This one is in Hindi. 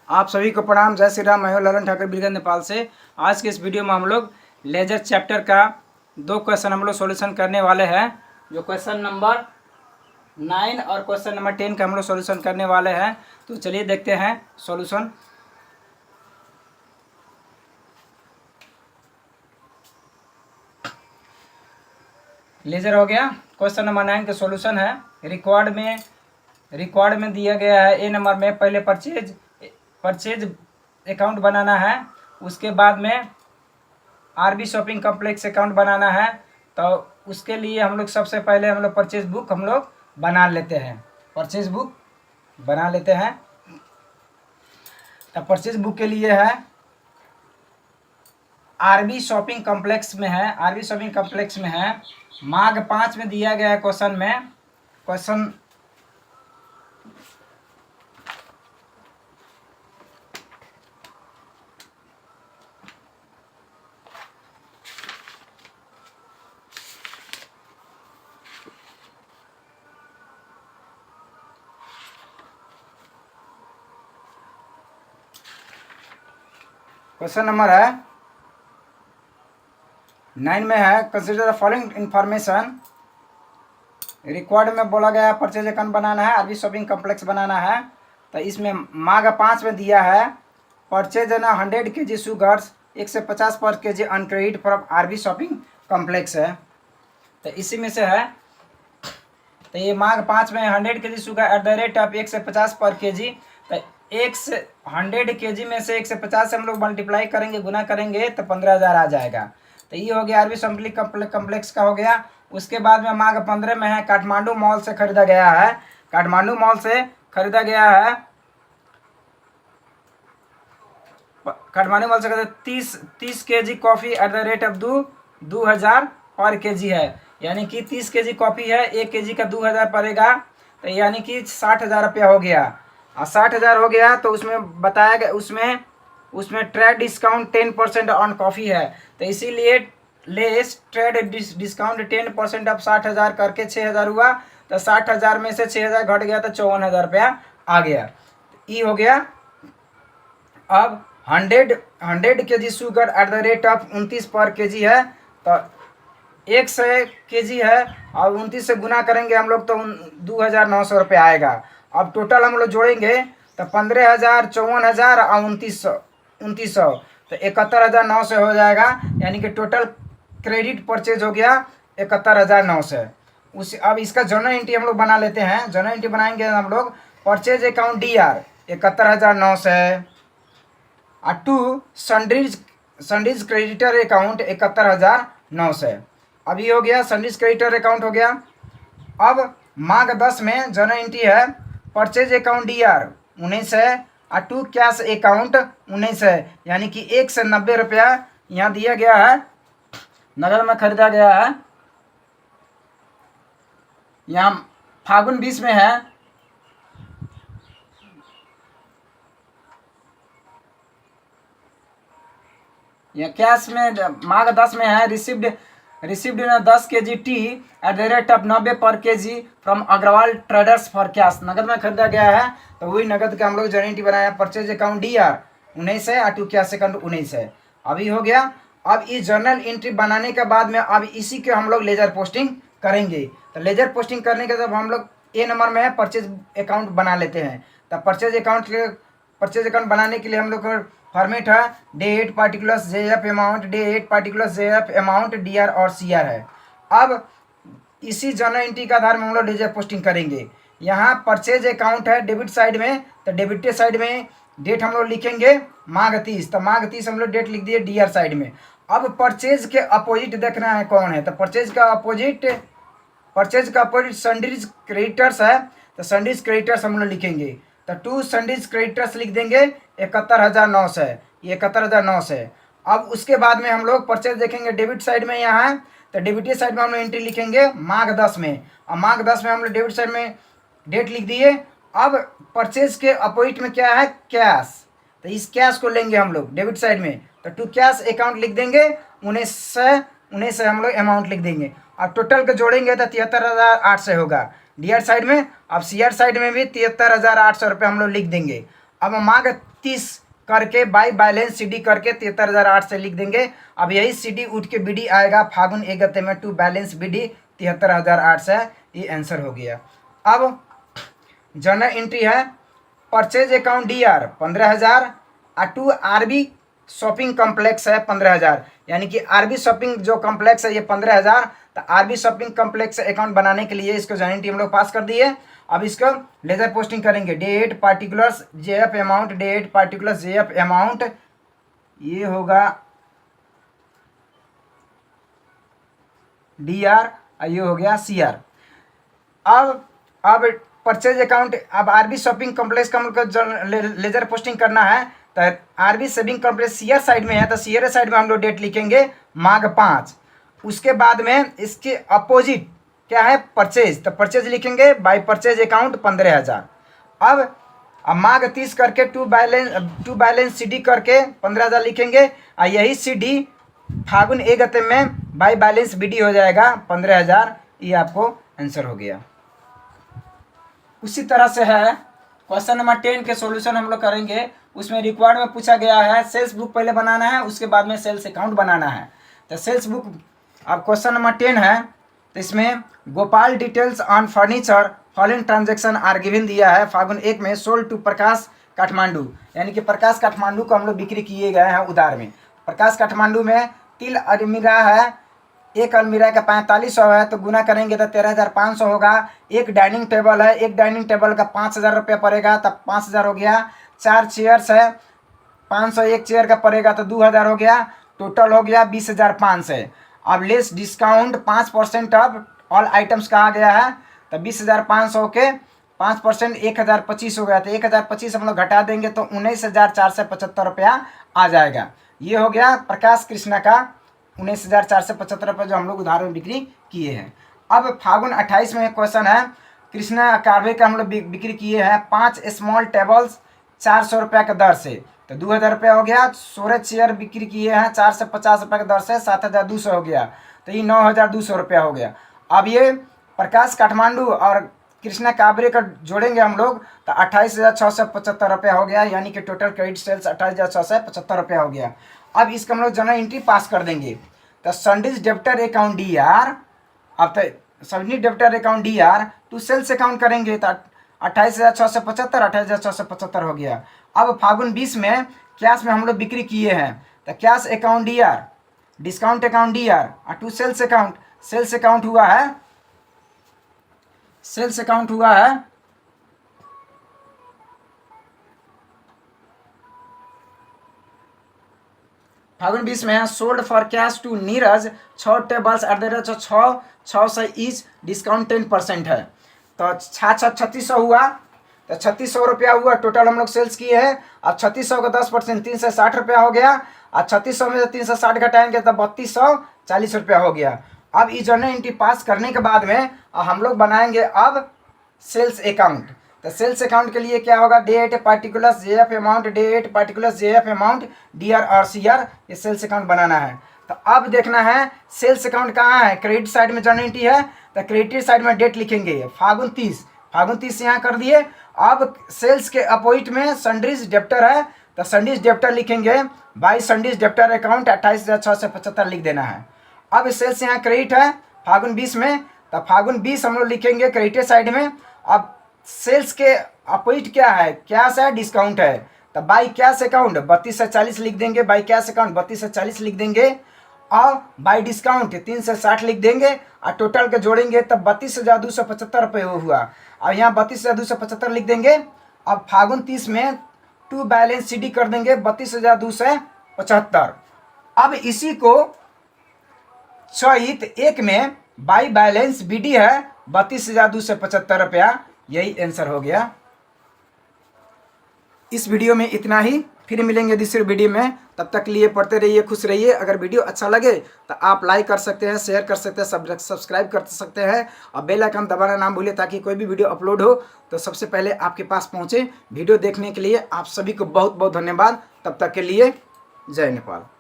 आप सभी को प्रणाम। जय श्री राम। मैं हूं ललन ठाकर बीरगंज नेपाल से। आज के इस वीडियो में हम लोग लेजर चैप्टर का 2 क्वेश्चन हम लोग सॉल्यूशन करने वाले हैं। जो क्वेश्चन नंबर 9 और क्वेश्चन नंबर 10 का हम लोग सॉल्यूशन करने वाले हैं। तो चलिए देखते हैं सॉल्यूशन। लेजर हो गया। क्वेश्चन नंबर 9 का सॉल्यूशन है। रिकॉर्ड में दिया गया है ए नंबर में पहले परचेज अकाउंट बनाना है, उसके बाद में आरबी शॉपिंग कॉम्प्लेक्स अकाउंट बनाना है। तो उसके लिए हम लोग सबसे पहले हम लोग परचेज बुक हम लोग बना लेते हैं। परचेज बुक बना लेते हैं। तो परचेज बुक के लिए है आरबी शॉपिंग कॉम्प्लेक्स में है। आरबी शॉपिंग कॉम्प्लेक्स में है। मार्ग 5 में दिया गया है क्वेश्चन में। क्वेश्चन नंबर है 9 में है consider the following information. Record में बोला गया है परचेज अकाउंट बनाना है, आरबी शॉपिंग कॉम्प्लेक्स बनाना है। तो इसमें मार्ग 5 में दिया है परचेज ना 100 kg शुगर्स 1 से 50 पर kg अनक्रेडिट फ्रॉम आरबी शॉपिंग कॉम्प्लेक्स है। तो इसी में से है। तो ये मार्ग 5 में 100 kg sugar eight the rate of 1 से 50 पर kg। तो 1 से 100 kg में से 1 से 50 से हम लोग मल्टीप्लाई करेंगे, गुना करेंगे तो 15,000 आ जाएगा। तो ये हो गया आरबी शॉपिंग कॉम्प्लेक्स का हो गया। उसके बाद में मार्ग 15 में है काठमांडू मॉल से खरीदा गया है। काठमांडू मॉल से खरीदा गया है। काठमांडू मॉल से खरीदा 30 kg coffee eight the rate of 2,000 पर kg है। यानी कि 30 kg कॉफ़ी है, 1 kg का 2,000 पड़ेगा। तो यानी कि 60,000 रुपया हो गया। और 60,000 हो गया तो उसमें बताया गया उसमें ट्रेड डिस्काउंट 10% ऑन कॉफ़ी है। तो इसीलिए लेस ट्रेड डिस्काउंट 10% ऑफ 60,000 करके 6,000 हुआ। तो 60,000 में से 6,000 घट गया तो 54,000 रुपया आ गया। ये हो गया। अब 100 kg sugar eight the rate of 29 पर kg है। तो 100 kg है और 29 से गुना करेंगे हम लोग तो 2,900 रुपये आएगा। अब टोटल हम लोग जोड़ेंगे तो 15,000, 54,000 और 2900 तो 71,900 हो जाएगा। यानी कि टोटल क्रेडिट परचेज हो गया 71,900। अब इसका जर्नल एंट्री हम लोग बना लेते हैं। जर्नल एंट्री बनाएंगे हम लोग। परचेज अकाउंट DR 71,900 है और टू सन्डीज क्रेडिटर अकाउंट 71,900। अब ये हो गया सन्डीज क्रेडिटर अकाउंट हो गया। अब मार्ग 10 में जर्नल एंट्री है परचेज अकाउंट DR 19 है और टू कैश अकाउंट 19 है। यानी कि 1 से 90 रुपया यहाँ दिया गया है, नगद में खरीदा गया है। यहाँ फागुन 20 में है या कैश में मार्ग 10 में है received 10 kg tea at the rate of 90 per kg from Agarwal traders for cash. नगद में खरीदा गया है। तो वही नगद का हम लोग जर्नल एंट्री बनाया। परचेज अकाउंट DR 19 है और टू कैश अकाउंट 19 है। अभी हो गया। अब इस जर्नल एंट्री बनाने के बाद में अब इसी के हम लोग लेजर पोस्टिंग करेंगे। तो लेजर पोस्टिंग करने के जब हम लोग ए नंबर में है परचेज अकाउंट बना लेते हैं। तो परचेज अकाउंट बनाने के लिए हम लोग फॉर्मेट है date particulars JF amount, date particulars JF amount DR और CR है। अब इसी जर्नल एंट्री के आधार में हम लोग लेजर पोस्टिंग करेंगे। यहाँ परचेज अकाउंट है डेबिट साइड में। तो डेबिट साइड में डेट हम लोग लिखेंगे मार्ग 30। तो मार्ग 30 हम लोग डेट लिख दिए DR साइड में। अब परचेज के अपोजिट देखना है कौन है। तो परचेज का अपोजिट सन्डीज क्रेडिटर्स है। तो सन्डीज क्रेडिटर्स हम लोग लिखेंगे। तो टू सन्डीज क्रेडिटर्स लिख देंगे 71,900 है। ये 71,900 है। अब उसके बाद में हम लोग परचेज देखेंगे डेबिट साइड में यहाँ है। तो डेबिट साइड में हम लोग एंट्री लिखेंगे मार्ग 10 में। और मार्ग 10 में हम लोग डेबिट साइड में डेट लिख दिए। अब परचेज के अपोजिट में क्या है कैश। तो इस कैश को लेंगे हम लोग डेबिट साइड में। तो टू कैश अकाउंट लिख देंगे 19 हम लोग अमाउंट लिख देंगे। अब टोटल को जोड़ेंगे तो 73,800 होगा DR साइड में। अब CR साइड में भी 73,800 रुपये हम लोग लिख देंगे। अब मार्ग 30 करके बाई बैलेंस CD करके 73,008 से लिख देंगे। अब यही CD उठ के BD आएगा फागुन 1 गते में टू बैलेंस BD 73,008 से। ये आंसर हो गया। अब जनरल एंट्री है परचेज अकाउंट DR 15,000 और टू RB शॉपिंग कॉम्प्लेक्स है 15,000, यानी कि RB शॉपिंग जो कॉम्प्लेक्स है ये 15,000। तो RB शॉपिंग कॉम्प्लेक्स अकाउंट बनाने के लिए इसको जनरल एंट्री हम लोग पास कर दिए। अब इसको लेजर पोस्टिंग करेंगे। Date particulars JF amount, date particulars JF amount, ये होगा DR और ये हो गया CR। अब परचेज अकाउंट, अब RB शॉपिंग कॉम्प्लेक्स का हमको लेजर पोस्टिंग करना है। तो RB saving complex CR side में है, तो CR साइड में हम लोग डेट लिखेंगे माघ 5। उसके बाद में इसके अपोजिट क्या है परचेज, तो परचेज लिखेंगे बाई परचेज अकाउंट 15,000। अब माघ 30 करके टू बैलेंस CD करके 15,000 लिखेंगे और यही CD फागुन 1 गते में बाई बैलेंस BD हो जाएगा 15,000। ये आपको आंसर हो गया। उसी तरह से है क्वेश्चन नंबर 10 के सॉल्यूशन हम लोग करेंगे। उसमें रिक्वायर्ड में पूछा गया है सेल्स बुक पहले बनाना है, उसके बाद में सेल्स अकाउंट बनाना है। तो सेल्स बुक अब क्वेश्चन नंबर 10 है, तो इसमें Gopal details on furniture following transaction are given दिया है। फागुन 1 में सोल्ड टू प्रकाश काठमांडू, यानी कि प्रकाश काठमांडू को हम लोग बिक्री किए गए हैं उधार में। प्रकाश काठमांडू में 3 अलमीरा है, एक अलमीरा का 4500 है, तो गुना करेंगे तो 13,500 होगा। एक डाइनिंग टेबल है, एक डाइनिंग टेबल का 5,000 रुपया पड़ेगा, तब 5,000 हो गया। 4 चेयर्स है, 500 एक चेयर का पड़ेगा तो 2,000 हो गया, टोटल हो गया 20,500। अब less discount 5% of all items कहा गया है, तो 20,500 के 5% 1,025 हो गया, तो 1,025 हम लोग घटा देंगे तो 19,475 रुपया आ जाएगा। ये हो गया प्रकाश कृष्णा का 19,475 रुपये जो हम लोग उधार में बिक्री किए हैं। अब फागुन 28 में क्वेश्चन है कृष्णा कार्वे का हम लोग बिक्री किए हैं 5 स्मॉल टेबल्स 400 रुपये के दर से, तो 2,000 रुपया हो गया। 16 चेयर बिक्री किए हैं 450 रुपये के दर से, 7,200 हो गया, तो ये 9,200 रुपया हो गया। अब ये प्रकाश काठमांडू और कृष्णा काबरे का जोड़ेंगे हम लोग तो 28,675 रुपया हो गया, यानी कि टोटल क्रेडिट सेल्स 28,675 रुपया हो गया। अब इसका हम लोग जनरल एंट्री पास कर देंगे। तो सनडीज डेप्टर अकाउंट DR, अब तो sundries debtor account DR to sales account करेंगे तो 28,675 28,675 हो गया। अब फागुन 20 में कैश में हम लोग बिक्री किए हैं, तो cash account DR, discount account DR और to sales account, sales account हुआ है फागुन 20 में है sold for cash to Neeraj 6 tables at the rate 600 each, discount 10% है, तो 3600 हुआ, तो 3600 रुपया हुआ टोटल हम लोग सेल्स किए हैं। अब 3600 का 10% 360 रुपया हो गया, और 3600 में से 360 घटाएंगे तो 3240 रुपया हो गया। अब इस जनरल एंट्री पास करने के बाद में हम लोग बनाएंगे अब सेल्स अकाउंट। तो सेल्स अकाउंट के लिए क्या होगा, date particulars JF amount, date particulars JF amount DR और CR, ये सेल्स अकाउंट बनाना है। तो अब देखना है सेल्स अकाउंट कहाँ है, क्रेडिट साइड में जनरल एंट्री है, तो क्रेडिट साइड में डेट लिखेंगे फागुन 30 यहाँ कर दिए। अब सेल्स के अपोजिट में सन्ड्रीज डेप्टर है, तो सन्ड्रीज डेप्टर लिखेंगे बाई सन्ड्रीज डेप्टर अकाउंट 28,675 लिख देना है। अब सेल्स यहाँ क्रेडिट है फागुन 20 में, तो फागुन 20 हम लोग लिखेंगे क्रेडिट साइड में। अब सेल्स के अपोजिट क्या है, कैश है, डिस्काउंट है, तो बाई कैश अकाउंट 32 से 40 लिख देंगे, बाई कैश अकाउंट 32 से 40 लिख देंगे, और बाई डिस्काउंट 3 से 60 लिख देंगे, और टोटल के जोड़ेंगे तब 32,275 रुपये हुआ। और यहाँ 32,275 लिख देंगे। अब फागुन 30 में टू बैलेंस CD कर देंगे 32,275। अब इसी को चैत 1 में बाई बैलेंस BD है 32,275 रुपया, यही आंसर हो गया। इस वीडियो में इतना ही, फिर मिलेंगे दूसरे वीडियो में, तब तक लिए पढ़ते रहिए, खुश रहिए। अगर वीडियो अच्छा लगे तो आप लाइक कर सकते हैं, शेयर कर सकते हैं, सब्सक्राइब कर सकते हैं, और बेल आइकन दबाना ना भूलें ताकि कोई भी वीडियो अपलोड हो तो सबसे पहले आपके पास पहुंचे। वीडियो देखने के लिए आप सभी को बहुत बहुत धन्यवाद। तब तक के लिए जय नेपाल।